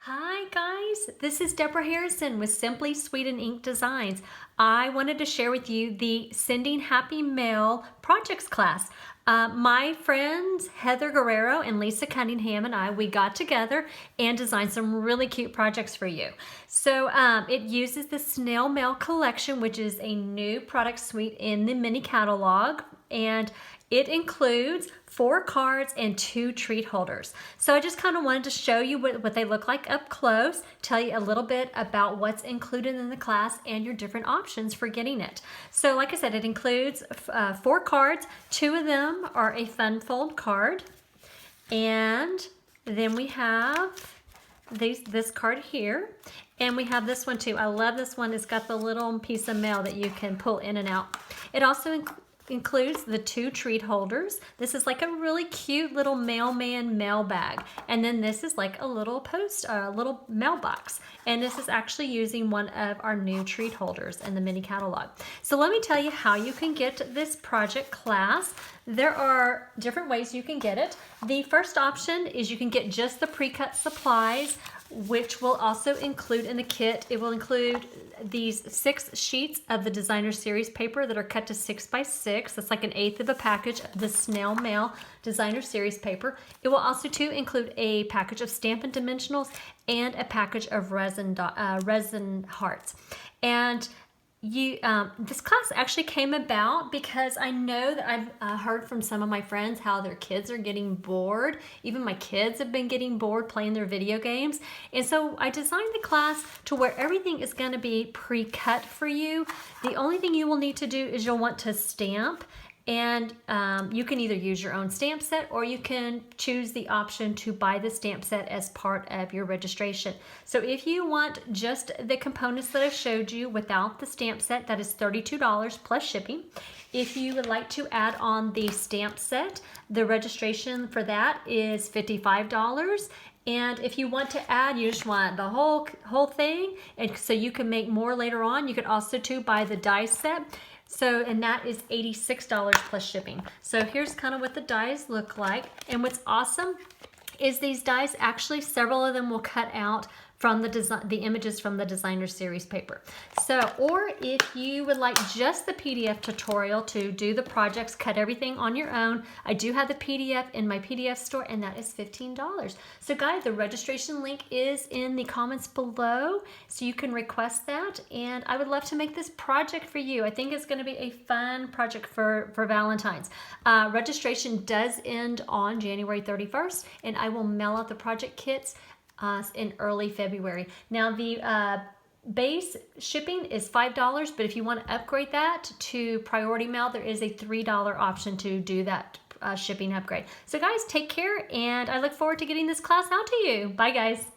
Hi guys, this is Deborah Harrison with Simply Sweet and Ink Designs. I wanted to share with you the Sending Happy Mail projects class. My friends Heather Guerrero and Lisa Cunningham and we got together and designed some really cute projects for you. So it uses the Snail Mail collection, which is a new product suite in the mini catalog, and it includes 4 cards and 2 treat holders. So I just kind of wanted to show you what they look like up close, tell you a little bit about what's included in the class and your different options for getting it. So like I said, it includes 4 cards. 2 of them are a fun fold card. And then we have this card here. And we have this one too. I love this one. It's got the little piece of mail that you can pull in and out. It also includes the 2 treat holders. This is like a really cute little mailman mail bag. And then this is like a little little mailbox. And this is actually using one of our new treat holders in the mini catalog. So let me tell you how you can get this project class. There are different ways you can get it. The first option is you can get just the pre-cut supplies, which will also include in the kit. It will include these 6 sheets of the designer series paper that are cut to 6 by 6. That's like 1/8 of a package of the snail mail designer series paper. It will also too include a package of Stampin' Dimensionals and a package of resin hearts. And this class actually came about because I know that I've heard from some of my friends how their kids are getting bored. Even my kids have been getting bored playing their video games. And so I designed the class to where everything is going to be pre-cut for you. The only thing you will need to do is you'll want to stamp. And you can either use your own stamp set or you can choose the option to buy the stamp set as part of your registration. So if you want just the components that I showed you without the stamp set, that is $32 plus shipping. If you would like to add on the stamp set, the registration for that is $55. And if you want to add, you just want the whole thing, and so you can make more later on, you could also too buy the die set. So, and that is $86 plus shipping. So here's kind of what the dies look like. And what's awesome is these dies, actually several of them will cut out from the images from the designer series paper. So, or if you would like just the PDF tutorial to do the projects, cut everything on your own, I do have the PDF in my PDF store, and that is $15. So guys, the registration link is in the comments below, so you can request that, and I would love to make this project for you. I think it's going to be a fun project for Valentine's. Registration does end on January 31st, and I will mail out the project kits in early February. Now the base shipping is $5, but if you want to upgrade that to priority mail, there is a $3 option to do that shipping upgrade. So guys, take care, and I look forward to getting this class out to you. Bye guys.